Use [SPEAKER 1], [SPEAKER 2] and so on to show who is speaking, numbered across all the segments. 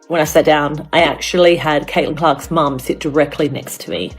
[SPEAKER 1] when I sat down, I actually had Caitlin Clark's mum sit directly next to me.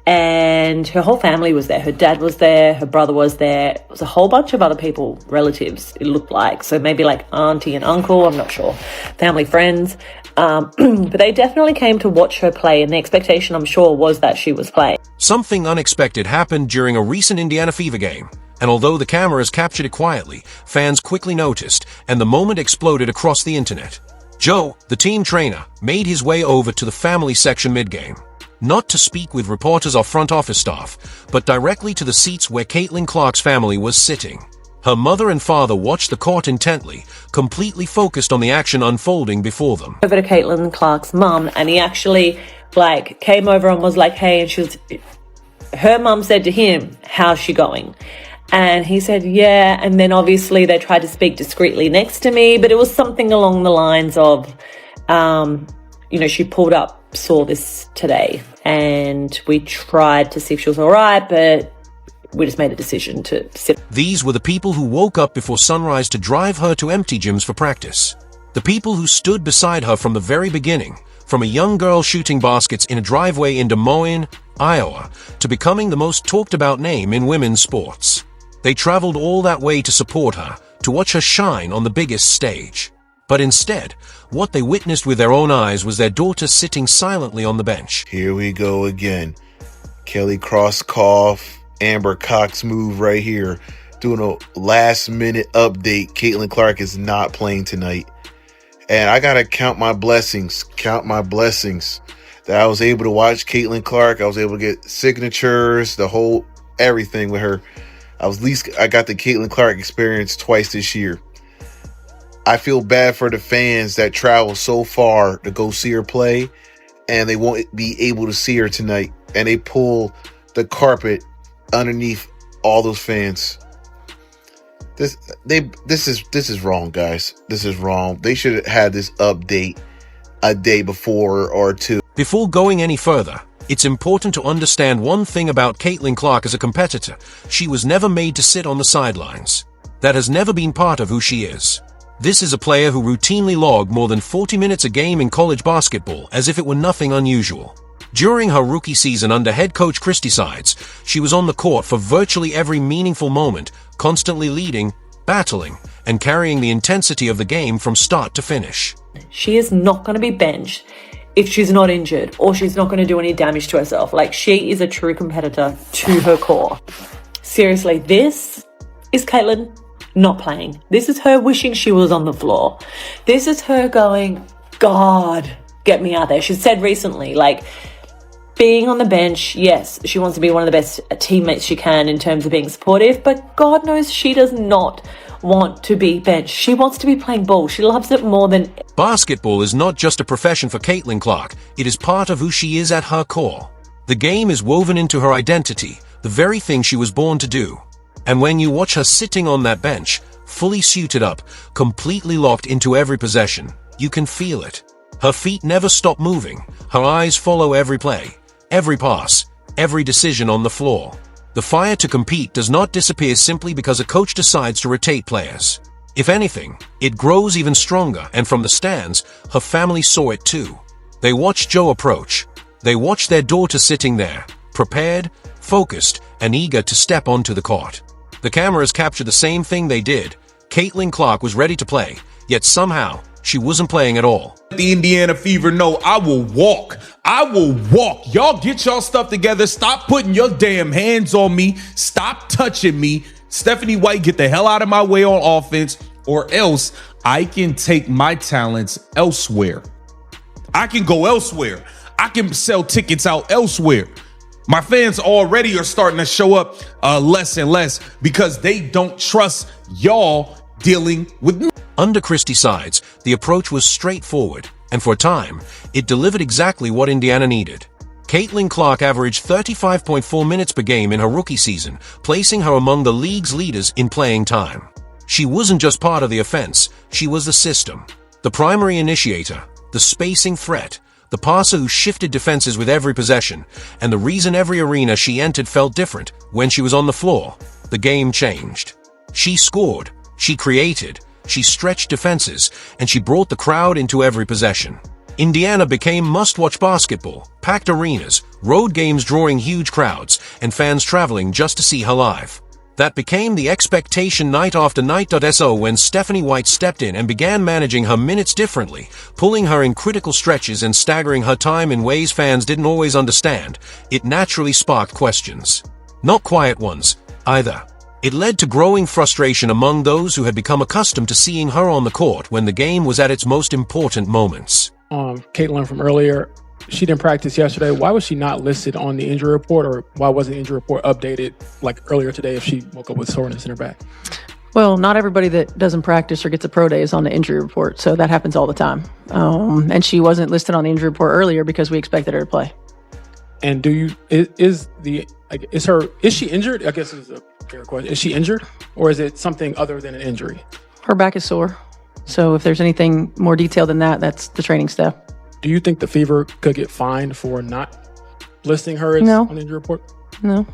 [SPEAKER 1] And her whole family was there. Her dad was there. Her brother was there. It was a whole bunch of other people, relatives, it looked like. So maybe like auntie and uncle, I'm not sure. Family, friends. But they definitely came to watch her play. And the expectation, I'm sure, was that she was playing.
[SPEAKER 2] Something unexpected happened during a recent Indiana Fever game. And although the cameras captured it quietly, fans quickly noticed, and the moment exploded across the internet. Joe, the team trainer, made his way over to the family section mid-game. Not to speak with reporters or front office staff, but directly to the seats where Caitlin Clark's family was sitting. Her mother and father watched the court intently, completely focused on the action unfolding before them.
[SPEAKER 1] Over to Caitlin Clark's mum, and he actually came over and was like, hey, and her mum said to him, how's she going? And he said, yeah. And then obviously they tried to speak discreetly next to me, but it was something along the lines of, she pulled up, saw this today, and we tried to see if she was all right, but we just made a decision to sit.
[SPEAKER 2] These were the people who woke up before sunrise to drive her to empty gyms for practice. The people who stood beside her from the very beginning, from a young girl shooting baskets in a driveway in Des Moines, Iowa, to becoming the most talked about name in women's sports. They traveled all that way to support her, to watch her shine on the biggest stage. But instead, what they witnessed with their own eyes was their daughter sitting silently on the bench.
[SPEAKER 3] Here we go again. Kelly Crosskoff, Amber Cox move right here. Doing a last-minute update. Caitlin Clark is not playing tonight. And I got to count my blessings that I was able to watch Caitlin Clark. I was able to get signatures, the whole everything with her. I got the Caitlin Clark experience twice this year. I feel bad for the fans that travel so far to go see her play, and they won't be able to see her tonight. And they pull the carpet underneath all those fans. This is wrong, guys. This is wrong. They should have had this update a day before or two.
[SPEAKER 2] Before going any further, it's important to understand one thing about Caitlin Clark as a competitor. She was never made to sit on the sidelines. That has never been part of who she is. This is a player who routinely logged more than 40 minutes a game in college basketball as if it were nothing unusual. During her rookie season under head coach Christy Sides, she was on the court for virtually every meaningful moment, constantly leading, battling, and carrying the intensity of the game from start to finish.
[SPEAKER 1] She is not going to be benched if she's not injured, or she's not going to do any damage to herself. She is a true competitor to her core. Seriously, this is Caitlin not playing. This is her wishing she was on the floor. This is her going, God, get me out there. She said recently, being on the bench, yes, she wants to be one of the best teammates she can in terms of being supportive, but God knows she does not want to be benched. She wants to be playing ball. She loves it more than...
[SPEAKER 2] Basketball is not just a profession for Caitlin Clark. It is part of who she is at her core. The game is woven into her identity, the very thing she was born to do. And when you watch her sitting on that bench, fully suited up, completely locked into every possession, you can feel it. Her feet never stop moving. Her eyes follow every play, every pass, every decision on the floor. The fire to compete does not disappear simply because a coach decides to rotate players. If anything, it grows even stronger, and from the stands, her family saw it too. They watched Joe approach. They watched their daughter sitting there, prepared, focused, and eager to step onto the court. The cameras captured the same thing they did. Caitlin Clark was ready to play, yet somehow, she wasn't playing at all.
[SPEAKER 4] The Indiana Fever know I will walk. I will walk. Y'all get y'all stuff together. Stop putting your damn hands on me. Stop touching me. Stephanie White, get the hell out of my way on offense, or else I can take my talents elsewhere. I can go elsewhere. I can sell tickets out elsewhere. My fans already are starting to show up less and less because they don't trust y'all dealing with me.
[SPEAKER 2] Under Christy Sides, the approach was straightforward, and for a time, it delivered exactly what Indiana needed. Caitlin Clark averaged 35.4 minutes per game in her rookie season, placing her among the league's leaders in playing time. She wasn't just part of the offense, she was the system. The primary initiator, the spacing threat, the passer who shifted defenses with every possession, and the reason every arena she entered felt different when she was on the floor. The game changed. She scored, she created, she stretched defenses, and she brought the crowd into every possession. Indiana became must-watch basketball, packed arenas, road games drawing huge crowds, and fans traveling just to see her live. That became the expectation night after night. So when Stephanie White stepped in and began managing her minutes differently, pulling her in critical stretches and staggering her time in ways fans didn't always understand, it naturally sparked questions. Not quiet ones, either. It led to growing frustration among those who had become accustomed to seeing her on the court when the game was at its most important moments.
[SPEAKER 5] Caitlin from earlier, she didn't practice yesterday. Why was she not listed on the injury report, or why wasn't the injury report updated like earlier today if she woke up with soreness in her back?
[SPEAKER 6] Well, not everybody that doesn't practice or gets a pro day is on the injury report, so that happens all the time. And she wasn't listed on the injury report earlier because we expected her to play.
[SPEAKER 5] And is she injured? I guess this is a fair question. Is she injured, or is it something other than an injury?
[SPEAKER 6] Her back is sore. So if there's anything more detailed than that, that's the training staff.
[SPEAKER 5] Do you think the Fever could get fined for not listing her as
[SPEAKER 6] No.
[SPEAKER 5] on the injury report?
[SPEAKER 6] No.